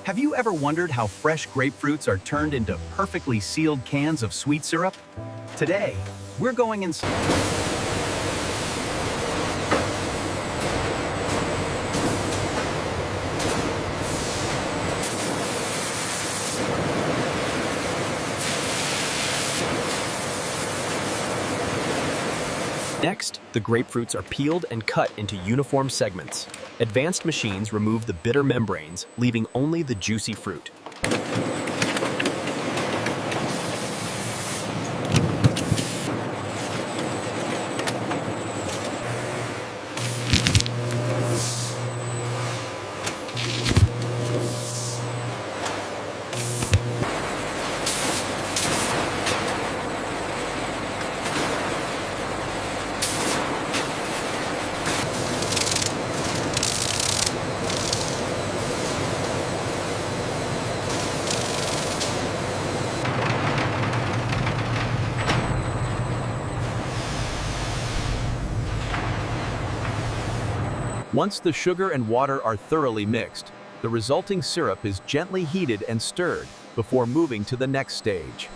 Have you ever wondered how fresh grapefruits are turned into perfectly sealed cans of sweet syrup? Today, we're going inside. Next, the grapefruits are peeled and cut into uniform segments. Advanced machines remove the bitter membranes, leaving only the juicy fruit. Once the sugar and water are thoroughly mixed, the resulting syrup is gently heated and stirred before moving to the next stage.